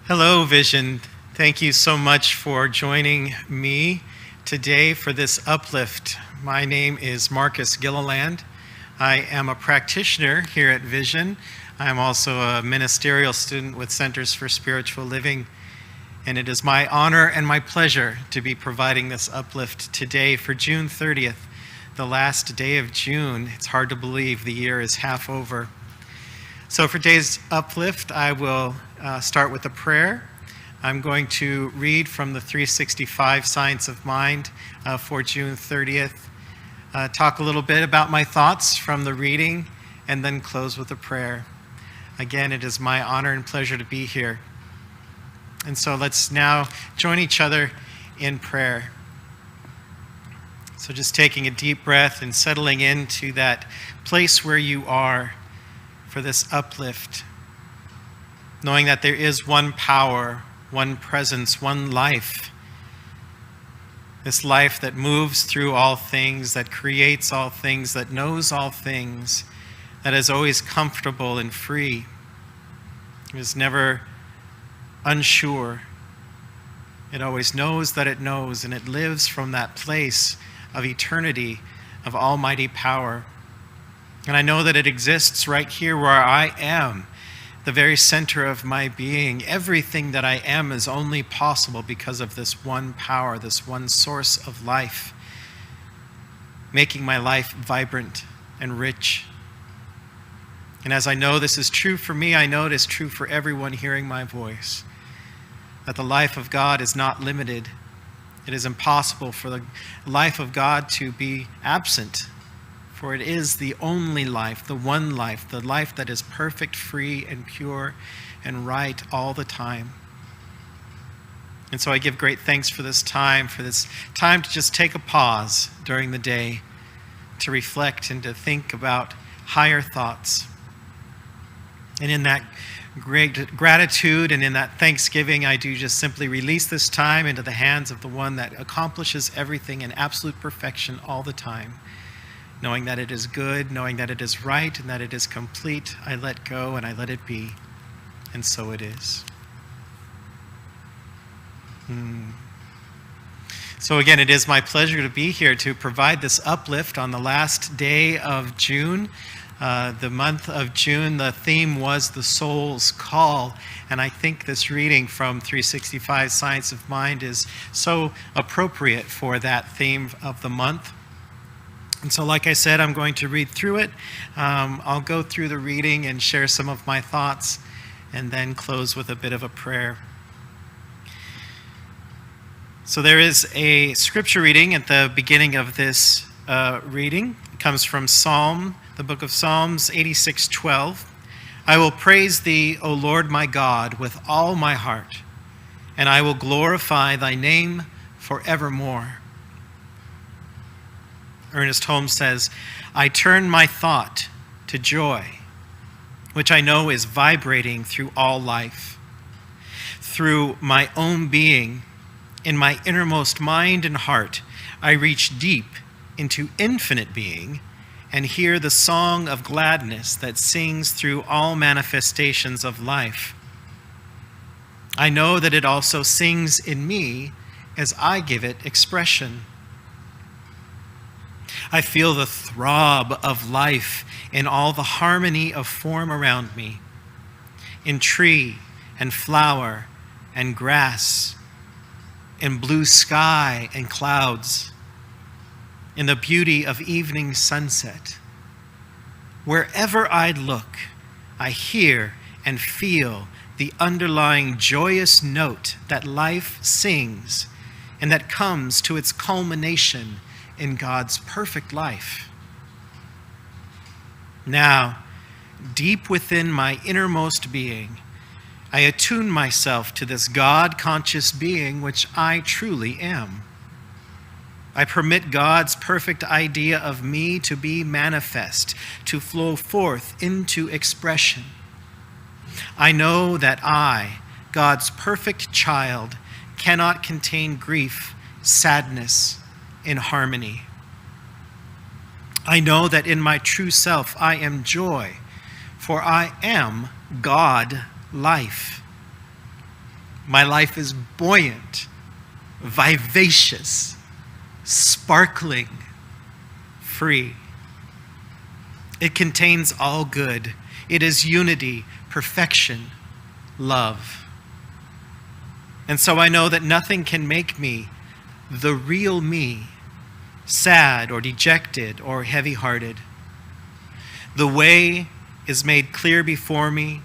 Hello, Vision. Thank you so much for joining me today for this Uplift. My name is Marcus Gilliland. I am a practitioner here at Vision. I am also a ministerial student with Centers for Spiritual Living, and it is my honor and my pleasure to be providing this Uplift today for June 30th, the last day of June. It's hard to believe the year is half over. So for today's Uplift, I will start with a prayer. I'm going to read from the 365 Science of Mind for June 30th, talk a little bit about my thoughts from the reading, and then close with a prayer. Again, it is my honor and pleasure to be here. And so let's now join each other in prayer. So just taking a deep breath and settling into that place where you are for this uplift, knowing that there is one power, one presence, one life. This life that moves through all things, that creates all things, that knows all things, that is always comfortable and free. It is never unsure. It always knows that it knows, and it lives from that place of eternity, of almighty power. And I know that it exists right here where I am, the very center of my being. Everything that I am is only possible because of this one power, this one source of life, making my life vibrant and rich. And as I know this is true for me, I know it is true for everyone hearing my voice, that the life of God is not limited. It is impossible for the life of God to be absent, for it is the only life, the one life, the life that is perfect, free, and pure, and right all the time. And so I give great thanks for this time to just take a pause during the day, to reflect and to think about higher thoughts. And in that great gratitude and in that thanksgiving, I do just simply release this time into the hands of the one that accomplishes everything in absolute perfection all the time. Knowing that it is good, knowing that it is right, and that it is complete, I let go and I let it be. And so it is. So again, it is my pleasure to be here to provide this uplift on the last day of June. The month of June, the theme was the soul's call. And I think this reading from 365 Science of Mind is so appropriate for that theme of the month. And so like I said, I'm going to read through it. I'll go through the reading and share some of my thoughts, and then close with a bit of a prayer. So there is a scripture reading at the beginning of this reading. It comes from the book of Psalms 86:12. I will praise thee, O Lord my God, with all my heart, and I will glorify thy name forevermore. Ernest Holmes says, I turn my thought to joy, which I know is vibrating through all life. Through my own being, in my innermost mind and heart, I reach deep into infinite being and hear the song of gladness that sings through all manifestations of life. I know that it also sings in me as I give it expression. I feel the throb of life in all the harmony of form around me, in tree and flower and grass, in blue sky and clouds, in the beauty of evening sunset. Wherever I look, I hear and feel the underlying joyous note that life sings and that comes to its culmination in God's perfect life. Now, deep within my innermost being, I attune myself to this God-conscious being which I truly am. I permit God's perfect idea of me to be manifest, to flow forth into expression. I know that I, God's perfect child, cannot contain grief, sadness, in harmony. I know that in my true self I am joy, for I am God life. My life is buoyant, vivacious, sparkling, free. It contains all good. It is unity, perfection, love. And so I know that nothing can make me, the real me, sad or dejected or heavy-hearted. The way is made clear before me,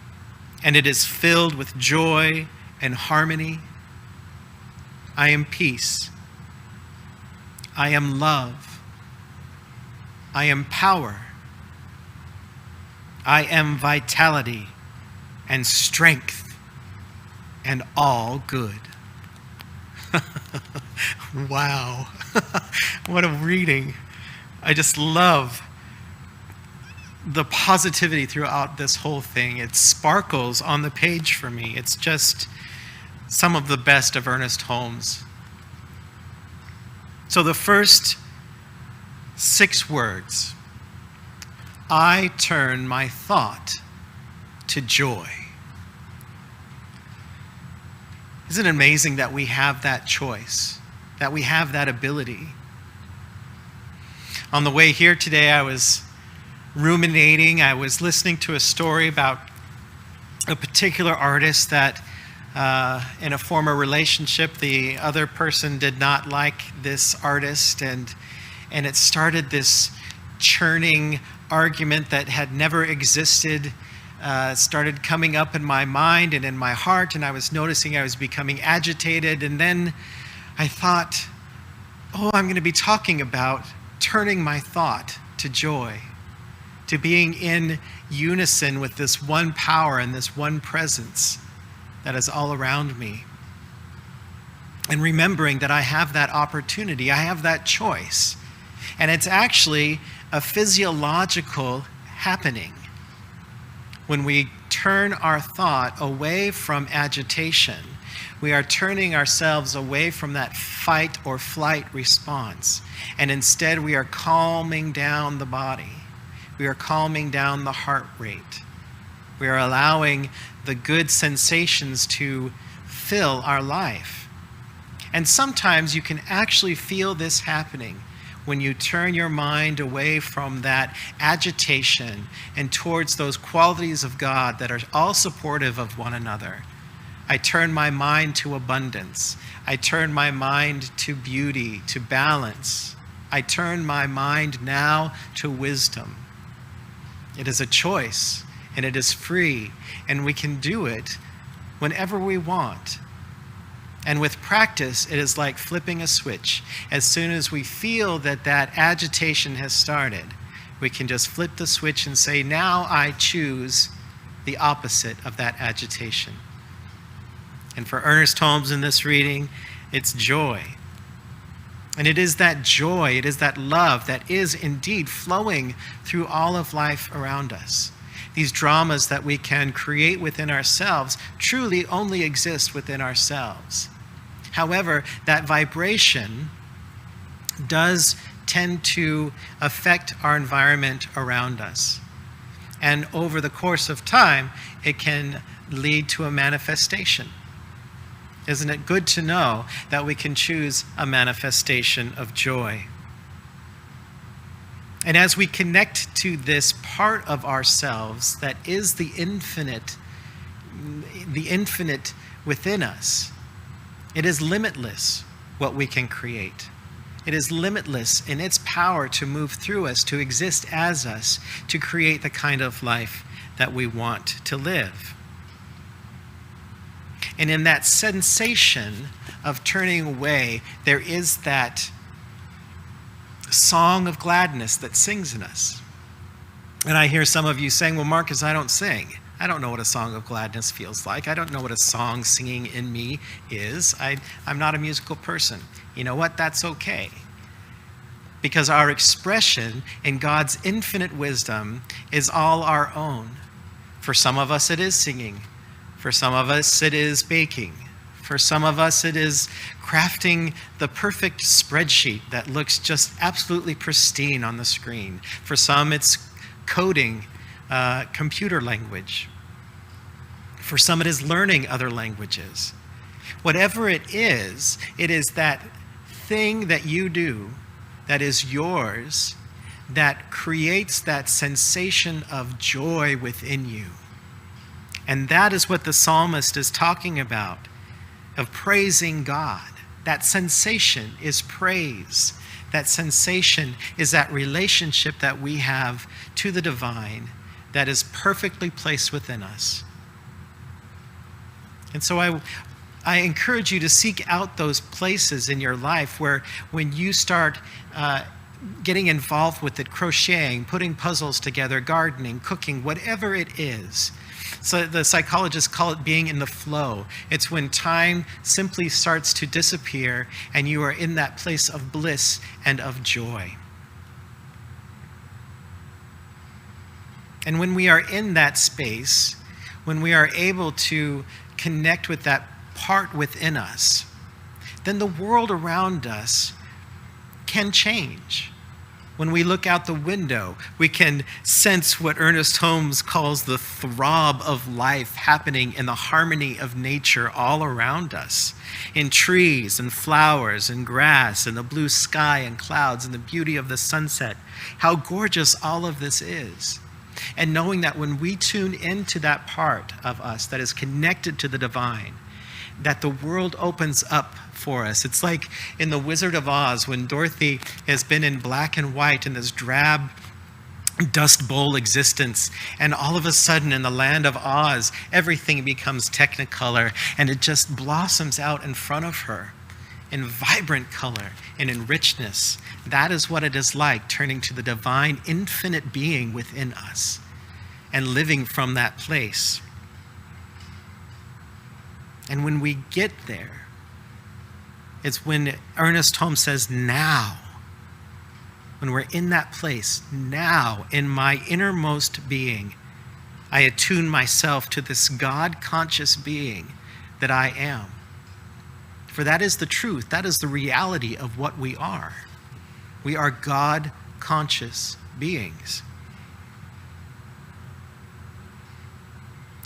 and it is filled with joy and harmony. I am peace. I am love. I am power. I am vitality and strength and all good. Wow. What a reading. I just love the positivity throughout this whole thing. It sparkles on the page for me. It's just some of the best of Ernest Holmes. So the first 6 words: I turn my thought to joy. Isn't it amazing that we have that choice, that we have that ability? On the way here today, I was ruminating. I was listening to a story about a particular artist that in a former relationship, the other person did not like this artist, and it started this churning argument that had never existed. Started coming up in my mind and in my heart, and I was noticing I was becoming agitated. And then I thought, I'm going to be talking about turning my thought to joy, to being in unison with this one power and this one presence that is all around me. And remembering that I have that opportunity, I have that choice. And it's actually a physiological happening. When we turn our thought away from agitation, we are turning ourselves away from that fight or flight response. And instead, we are calming down the body. We are calming down the heart rate. We are allowing the good sensations to fill our life. And sometimes you can actually feel this happening when you turn your mind away from that agitation and towards those qualities of God that are all supportive of one another. I turn my mind to abundance. I turn my mind to beauty, to balance. I turn my mind now to wisdom. It is a choice, and it is free, and we can do it whenever we want. And with practice, it is like flipping a switch. As soon as we feel that that agitation has started, we can just flip the switch and say, now I choose the opposite of that agitation. And for Ernest Holmes in this reading, it's joy. And it is that joy, it is that love that is indeed flowing through all of life around us. These dramas that we can create within ourselves truly only exist within ourselves. However, that vibration does tend to affect our environment around us. And over the course of time, it can lead to a manifestation. Isn't it good to know that we can choose a manifestation of joy? And as we connect to this part of ourselves that is the infinite within us, it is limitless what we can create. It is limitless in its power to move through us, to exist as us, to create the kind of life that we want to live. And in that sensation of turning away, there is that song of gladness that sings in us. And I hear some of you saying, well, Marcus, I don't sing. I don't know what a song of gladness feels like. I don't know what a song singing in me is. I'm not a musical person. You know what? That's okay. Because our expression in God's infinite wisdom is all our own. For some of us, it is singing. For some of us, it is baking. For some of us, it is crafting the perfect spreadsheet that looks just absolutely pristine on the screen. For some, it's coding computer language. For some, it is learning other languages. Whatever it is that thing that you do that is yours that creates that sensation of joy within you. And that is what the psalmist is talking about, of praising God. That sensation is praise. That sensation is that relationship that we have to the divine that is perfectly placed within us. And so I encourage you to seek out those places in your life where when you start getting involved with it, crocheting, putting puzzles together, gardening, cooking, whatever it is. So the psychologists call it being in the flow. It's when time simply starts to disappear and you are in that place of bliss and of joy. And when we are in that space, when we are able to connect with that part within us, then the world around us can change. When we look out the window, we can sense what Ernest Holmes calls the throb of life happening in the harmony of nature all around us, in trees and flowers and grass and the blue sky and clouds and the beauty of the sunset. How gorgeous all of this is. And knowing that when we tune into that part of us that is connected to the divine, that the world opens up for us. It's like in The Wizard of Oz when Dorothy has been in black and white in this drab dust bowl existence, and all of a sudden in the land of Oz, everything becomes technicolor and it just blossoms out in front of her in vibrant color and in richness. That is what it is like turning to the divine infinite being within us and living from that place. And when we get there, it's when Ernest Holmes says, now, when we're in that place, now, in my innermost being, I attune myself to this God-conscious being that I am. For that is the truth, that is the reality of what we are. We are God-conscious beings.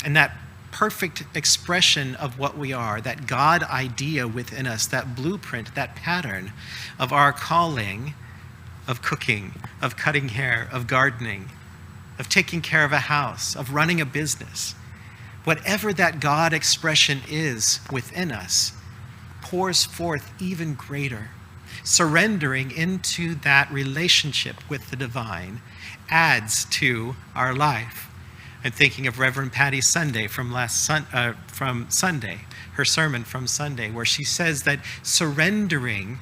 And that perfect expression of what we are, that God idea within us, that blueprint, that pattern of our calling, of cooking, of cutting hair, of gardening, of taking care of a house, of running a business. Whatever that God expression is within us, pours forth even greater. Surrendering into that relationship with the divine adds to our life. I'm thinking of Reverend Patty Sunday from Sunday, her sermon from Sunday, where she says that surrendering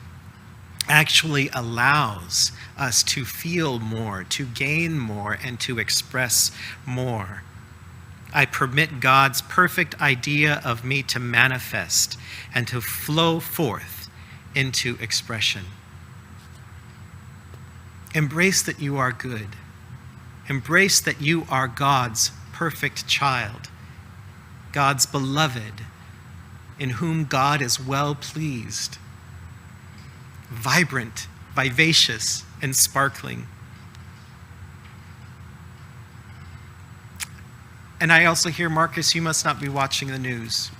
actually allows us to feel more, to gain more, and to express more. I permit God's perfect idea of me to manifest and to flow forth into expression. Embrace that you are good. Embrace that you are God's perfect child, God's beloved, in whom God is well pleased, vibrant, vivacious, and sparkling. And I also hear, Marcus, you must not be watching the news.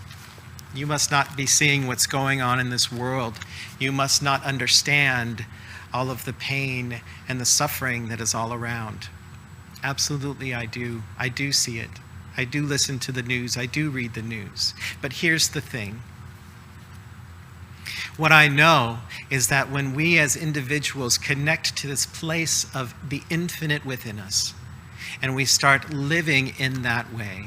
You must not be seeing what's going on in this world. You must not understand all of the pain and the suffering that is all around. Absolutely, I do. I do see it. I do listen to the news. I do read the news. But here's the thing. What I know is that when we as individuals connect to this place of the infinite within us, and we start living in that way,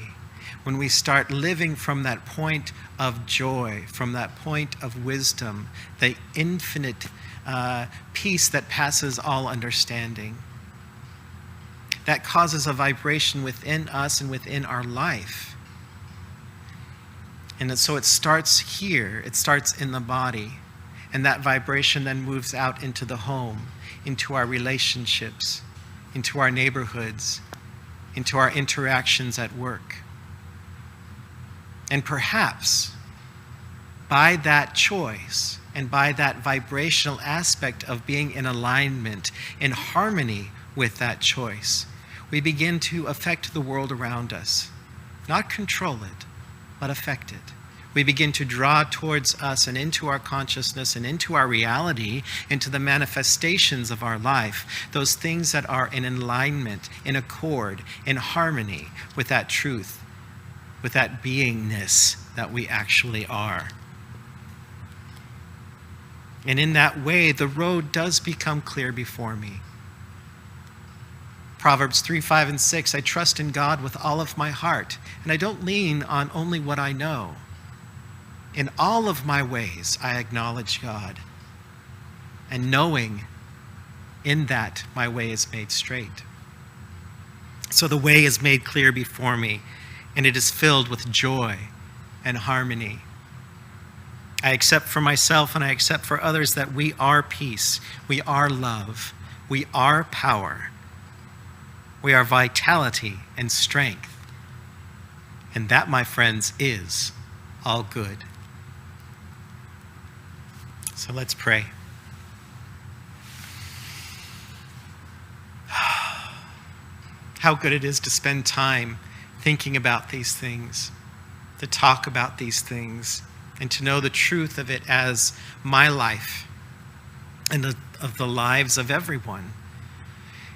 when we start living from that point of joy, from that point of wisdom, the infinite peace that passes all understanding, that causes a vibration within us and within our life. And so it starts here, it starts in the body, and that vibration then moves out into the home, into our relationships, into our neighborhoods, into our interactions at work. And perhaps by that choice and by that vibrational aspect of being in alignment, in harmony with that choice, we begin to affect the world around us. Not control it, but affect it. we begin to draw towards us and into our consciousness and into our reality, into the manifestations of our life, those things that are in alignment, in accord, in harmony with that truth, with that beingness that we actually are. And in that way, the road does become clear before me. Proverbs 3, 5, and 6, I trust in God with all of my heart, and I don't lean on only what I know. In all of my ways, I acknowledge God, and knowing in that my way is made straight. So the way is made clear before me, and it is filled with joy and harmony. I accept for myself and I accept for others that we are peace, we are love, we are power, we are vitality and strength. And that, my friends, is all good. So let's pray. How good it is to spend time thinking about these things, to talk about these things, and to know the truth of it as my life and of the lives of everyone.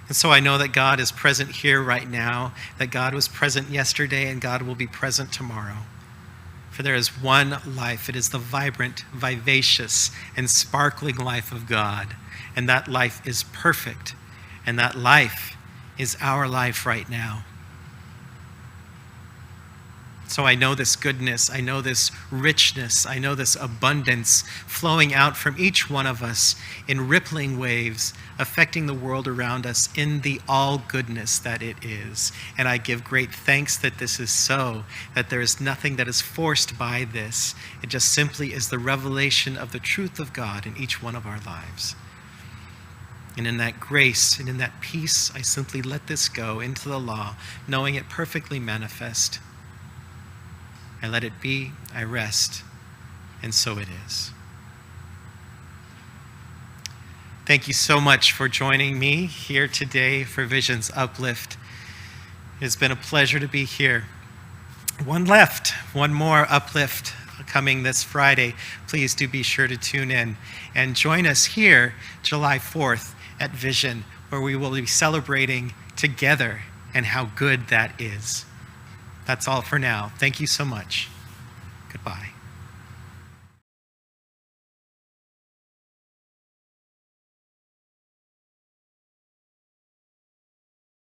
And so I know that God is present here right now, that God was present yesterday, and God will be present tomorrow. For there is one life. It is the vibrant, vivacious, and sparkling life of God. And that life is perfect. And that life is our life right now. So I know this goodness, I know this richness, I know this abundance flowing out from each one of us in rippling waves, affecting the world around us in the all goodness that it is. And I give great thanks that this is so, that there is nothing that is forced by this. It just simply is the revelation of the truth of God in each one of our lives. And in that grace and in that peace, I simply let this go into the law, knowing it perfectly manifest. I let it be, I rest, and so it is. Thank you so much for joining me here today for Vision's Uplift. It has been a pleasure to be here. One more Uplift coming this Friday. Please do be sure to tune in and join us here July 4th at Vision, where we will be celebrating together and how good that is. That's all for now. Thank you so much. Goodbye.